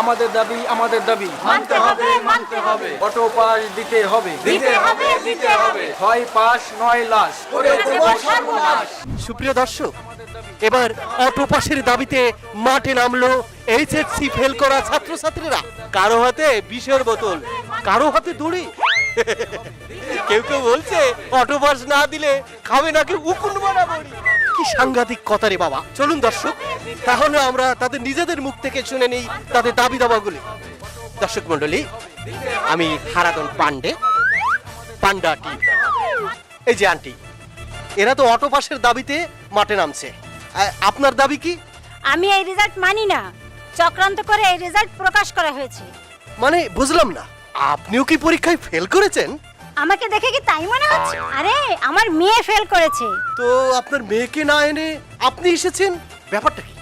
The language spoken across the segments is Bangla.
আমাদের দাবি মানতে হবে অটো পাস দিতে হবে দিতে হবে হয় পাস নয় লাশ করে দেব সর্বনাশ। সুপ্রিয় দর্শক, এবার অটো পাসের দাবিতে মাঠে নামলো এইচএসসি ফেল করা ছাত্রছাত্রীরা। কারো হাতে বিষের বোতল, কারো হাতে দড়ি। কেউ কেউ বলছে অটো পাস না দিলে খাবে নাকি উকুন বানাবড়ি। কি সাংঘাতিক কথা রে বাবা। চলুন দর্শক, তাহলে আমরা তাদের নিজেদের মুখ থেকে শুনে নিই তাদের দাবি দাবাগুলি। দর্শক মন্ডলী, আমি হারাধন পান্ডে, পান্ডা টিভি। এই যে আন্টি, এরা তো অটো পাসের দাবিতে মাঠে নামছে। আপনার দাবি কি? আমি এই রেজাল্ট মানি না। চক্রান্ত করে এই রেজাল্ট প্রকাশ করা হয়েছে। মানে বুঝলাম না, আপনিও কি পরীক্ষায় ফেল করেছেন? আমাকে দেখে কি তাই মনে হচ্ছে? আরে আমার মেয়ে ফেল করেছে। তো আপনার মেয়েকে না এনে আপনি এসেছেন, ব্যাপারটা কি?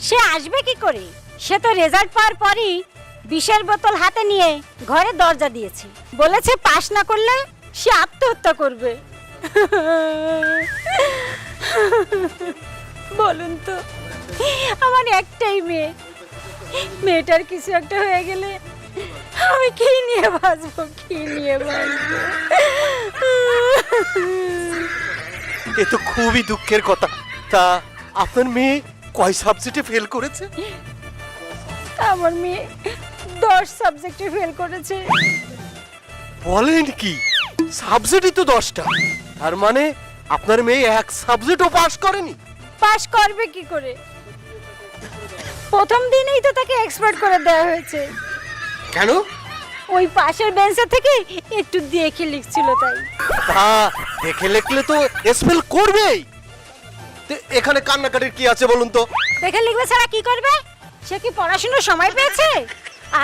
সে আসবে কি করে? সে তো রেজাল্ট পাওয়ার পরই বিষের বোতল হাতে নিয়ে ঘরে দরজা দিয়েছে। বলেছে পাস না করলে সে আত্মহত্যা করবে। বলুন তো, আমার একটাই মেয়ে, মেয়েটার কিছু একটা হয়ে গেলে আমি কি নিয়ে বাঁচবো, কি নিয়ে বাঁচবো? এ তো খুবই দুঃখের কথা। তা আপনার মেয়ে কয় সাবজেক্টে ফেল করেছে? আমার মেয়ে 10 সাবজেক্টে ফেল করেছে। বলেন কি? সাবজেক্টই তো 10টা। তার মানে আপনার মেয়ে এক সাবজেক্টও পাস করেনি? পাস করবে কি করে? প্রথম দিনেই তো তাকে এক্সপার্ট করে দেওয়া হয়েছে। কেন? ওই পাশের বেঞ্চে থেকে একটু দেখে লিখছিল তাই। তা দেখে লিখলে তো স্পেল করবেই। তো এখানে কান্নাকাটির কি আছে বলুন তো? দেখে লিখবে ছাড়া কি করবে? সে কি পড়াশোনার সময় পেয়েছে?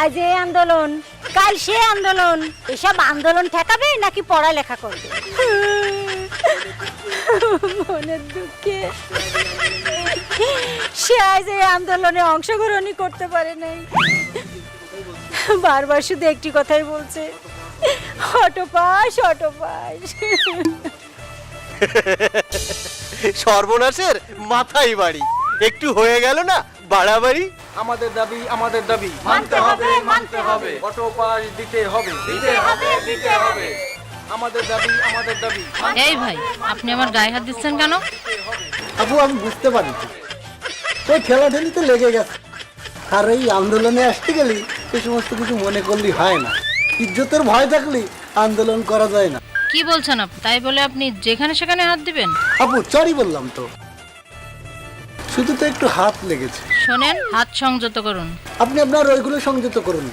আজ এই আন্দোলন, কাল সে আন্দোলন। এসব আন্দোলন ঠেকাবে নাকি পড়ালেখা করবে? মনের দুঃখে সে আজ এই আন্দোলনে অংশগ্রহণই করতে পারে নাই। বারবার শুধু একটি কথাই বলছে, অটো পাস, অটো পাস। সর্বনাশের মাথায় বাড়ি। একটু হয়ে গেল না বাড়াবাড়ি। আমাদের দাবি মানতে হবে অটো পাস দিতে হবে দিতে হবে আমাদের দাবি এই ভাই, আপনি আমার গায়ে হাত দিচ্ছেন কেন? আপু আমি বুঝতে পারি, ওই ঠেলাঠেলিতে লেগে গেছে। আর এই আন্দোলনে আসতে গেলে এই সমস্ত কিছু মনে করলে হয় না। ইজ্জতের ভয় থাকলে আন্দোলন করা যায় না। কি বলছেন আপনি? তাই বলে আপনি যেখানে সেখানে হাত দিবেন? আপু সরি বললাম তো, শুধু তো একটু হাত লেগেছে। শোনেন, হাত সংযত করুন। আপনি আপনার ওইগুলো সংযত করুন।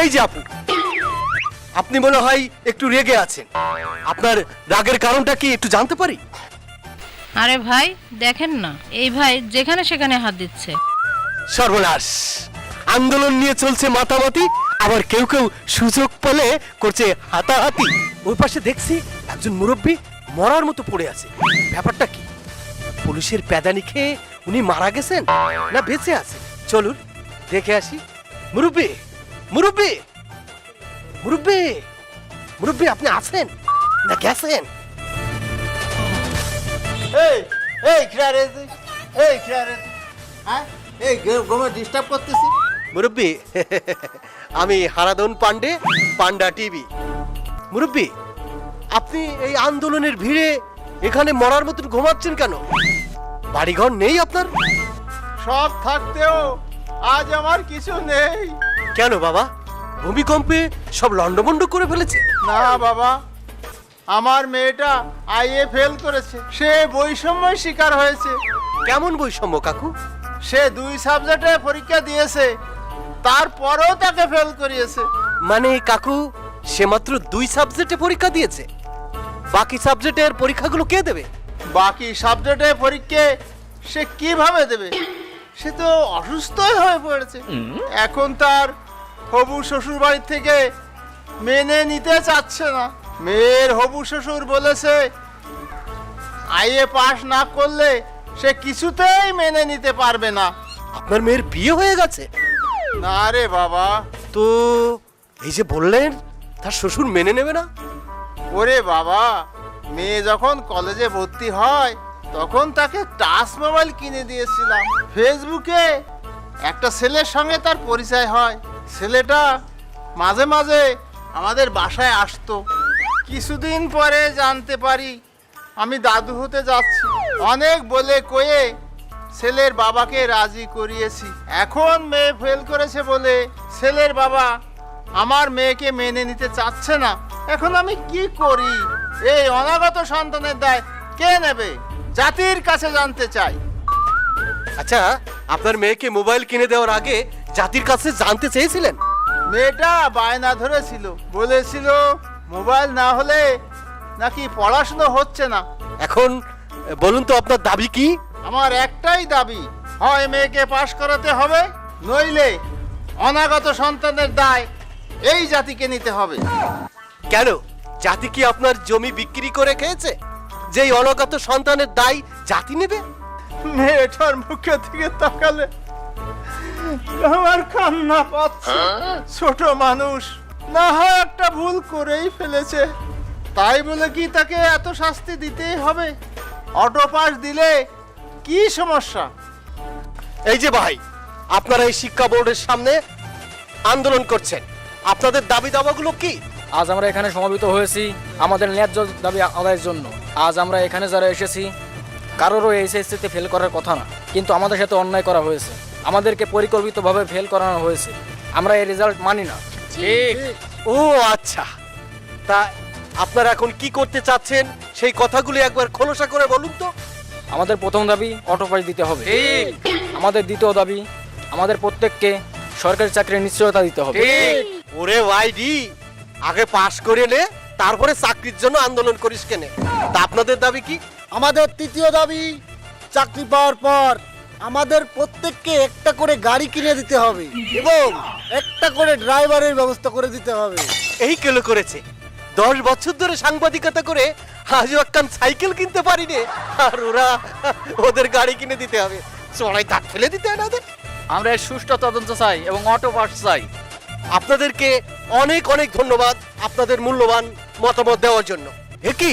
এই যে আপু, আপনি মনে হয় একটু রেগে আছেন। আপনার রাগের কারণটা কি একটু জানতে পারি? আরে ভাই, দেখেন না, এই ভাই যেখানে সেখানে হাত দিচ্ছে। সর্বনাশ! আন্দোলন নিয়ে চলছে মাতামাতি, আবার কেউ কেউ সুযোগ পেলে করছে হাতাহাতি। ওই পাশে দেখছি একজন মুরব্বী মরার মতো পড়ে আছে। ব্যাপারটা কি? পুলিশের প্যাদানি খেয়ে উনি মারা গেছেন না বেঁচে আছে? চলুন দেখে আসি। মুরব্বী, মুরব্বী, মুরব্বী, মুরব্বী, আপনি আছেন না গেছেন? এই এই খিলারে এই খিলারে হ্যাঁ এই গোমে ডিস্টার্ব করতেছি। মুরব্বী, আমি হারাধন পান্ডে, পান্ডা টিভি। মুরব্বী, আপনি এই আন্দোলনের ভিড়ে এখানে মরার মতন ঘুমাচ্ছেন কেন? বাড়িঘর নেই আপনার? সব থাকতেও আজ আমার কিছু নেই। কেন বাবা, ভূমিকম্পে সব লন্ডভন্ড করে ফেলেছে? না বাবা, আমার মেয়েটা আইএ ফেল করেছে। সে বৈষম্যের শিকার হয়েছে। কেমন বৈষম্য কাকু? সে 2 সাবজেক্টে পরীক্ষা দিয়েছে, তারপরেও তাকে ফেল করিয়েছে। মানে কাকু, সে মাত্র 2 সাবজেক্টে পরীক্ষা দিয়েছে, বাকি সাবজেক্টের পরীক্ষাগুলো কে দেবে? বাকি সাবজেক্টে পরীক্ষা সে কিভাবে দেবে? সে তো অসুস্থই হয়ে পড়েছে। এখন তার হবু শ্বশুর বাড়ি থেকে মেনে নিতে চাচ্ছে না। মেয়ের হবু শ্বশুর বলেছে আইএ পাস না করলে সে কিছুতেই মেনে নিতে পারবে না। আপনার মেয়ের বিয়ে হয়ে গেছে? না রে বাবা। তো এই যে বললেন তার শ্বশুর মেনে নেবে না? ওরে বাবা, মেয়ে যখন কলেজে ভর্তি হয় তখন তাকে টাচ মোবাইল কিনে দিয়েছিলাম। ফেসবুকে একটা ছেলের সঙ্গে তার পরিচয় হয়। ছেলেটা মাঝে মাঝে আমাদের বাসায় আসতো। কিছুদিন পরে জানতে পারি আমি দাদু হতে যাচ্ছি। অনেক বলে কয়ে ছেলের বাবাকে রাজি করিয়েছি। এখন মেয়ে ফেল করেছে বলে ছেলের বাবা আমার মেয়েকে মেনে নিতে চাচ্ছে না। এখন আমি কি করি? এই অনাগত সন্তানের দায় কে নেবে? জাতির কাছে জানতে চাই। আচ্ছা, আপনার মেয়েকে মোবাইল কিনে দেওয়ার আগে জাতির কাছে জানতে চেয়েছিলেন? মেয়েটা বায়না ধরেছিল, বলেছিল মোবাইল না হলে নাকি পড়াশুনো হচ্ছে না। এখন বলুন তো আপনার দাবি কি? আমার একটাই দাবি, হয় মেয়েকে পাশ করাতে হবে, নইলে অনাগত সন্তানের দায় এই জাতিকে নিতে হবে। কেন, জাতি কি আপনার জমি বিক্রি করে খেয়েছে? যেই অনাগত সন্তানের দায় জাতি নেবে? মেয়েটার মুখের দিকে তাকালে আমার কান্না পাচ্ছে। ছোট মানুষ, না হয় একটা ভুল করেই ফেলেছে, তাই বলে কি তাকে এত শাস্তি দিতেই হবে? অটো পাস দিলে কি সমস্যা? এই যে ভাই, আপনারা এই শিক্ষা বোর্ডের সামনে আন্দোলন করছেন, আপনাদের দাবি দাবাগুলো কি? আজ আমরা এখানে সমবেত হয়েছি আমাদের ন্যায্য দাবি আদায়ের জন্য। আজ আমরা এখানে যারা এসেছি, কারোরও এইচএসসিতে ফেল করার কথা না, কিন্তু আমাদের সাথে অন্যায় করা হয়েছে। আমাদেরকে পরিকল্পিতভাবে ফেল করানো হয়েছে। আমরা এই রেজাল্ট মানি না। ঠিক। ও আচ্ছা, তা আপনারা এখন কি করতে চাচ্ছেন সেই কথাগুলি একবার খোলসা করে বলুন তো। আমাদের প্রথম দাবি অটো পাস দিতে হবে। আমাদের দ্বিতীয় দাবি, আমাদের প্রত্যেককে সরকারি চাকরির নিশ্চয়তা দিতে হবে। ওরে ভাইডি, আগে পাশ করে নে, তারপরে চাকরির জন্য আন্দোলন করিস কেনে? তা আপনাদের দাবি কি? আমাদের তৃতীয় দাবি, চাকরি পাওয়ার পর আমাদের প্রত্যেককে একটা করে গাড়ি কিনে দিতে হবে এবং একটা করে ড্রাইভারের ব্যবস্থা করে দিতে হবে। এই কেলো করেছে 10 বছর ধরে সাংবাদিকতা করে আজও একখান সাইকেল কিনতে পারিনি, আর ওরা ওদের গাড়ি কিনে দিতে হবে। চড়াই দাঁত ফেলে দিতে হয় না ওদের। আমরা এর সুষ্ঠু তদন্ত চাই এবং অটো পাস চাই। আপনাদেরকে অনেক অনেক ধন্যবাদ আপনাদের মূল্যবান মতামত দেওয়ার জন্য। এ কি,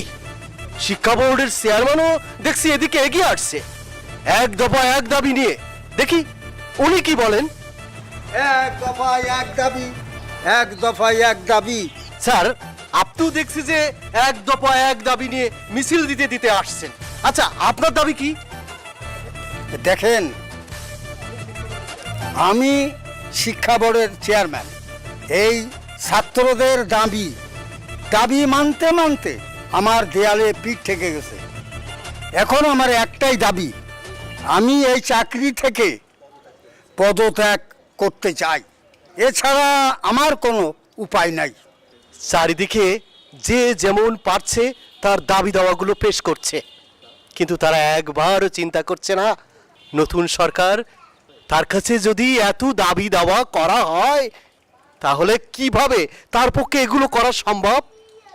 শিক্ষা বোর্ডের চেয়ারম্যানও দেখছি এদিকে এগিয়ে আসছে এক দফা এক দাবি নিয়ে। দেখি উনি কি বলেন। এক দফায় এক দাবি, এক দফায় এক দাবি। স্যার, আপনিও দেখছি যে এক দফা এক দাবি নিয়ে মিছিল দিতে দিতে আসছেন। আচ্ছা, আপনার দাবি কি? দেখেন, আমি শিক্ষা বোর্ডের চেয়ারম্যান। এই ছাত্রদের দাবি মানতে মানতে আমার দেয়ালে পিঠ থেকে গেছে। এখন আমার একটাই দাবি, আমি এই চাকরি থেকে পদত্যাগ করতে চাই। এছাড়া আমার কোনো উপায় নাই। চারিদিকে যে যেমন পারছে তার দাবি দাওয়াগুলো পেশ করছে, কিন্তু তারা একবারও চিন্তা করছে না নতুন সরকার তার কাছে যদি এত দাবি দাওয়া করা হয় তাহলে কিভাবে তার পক্ষে এগুলো করা সম্ভব।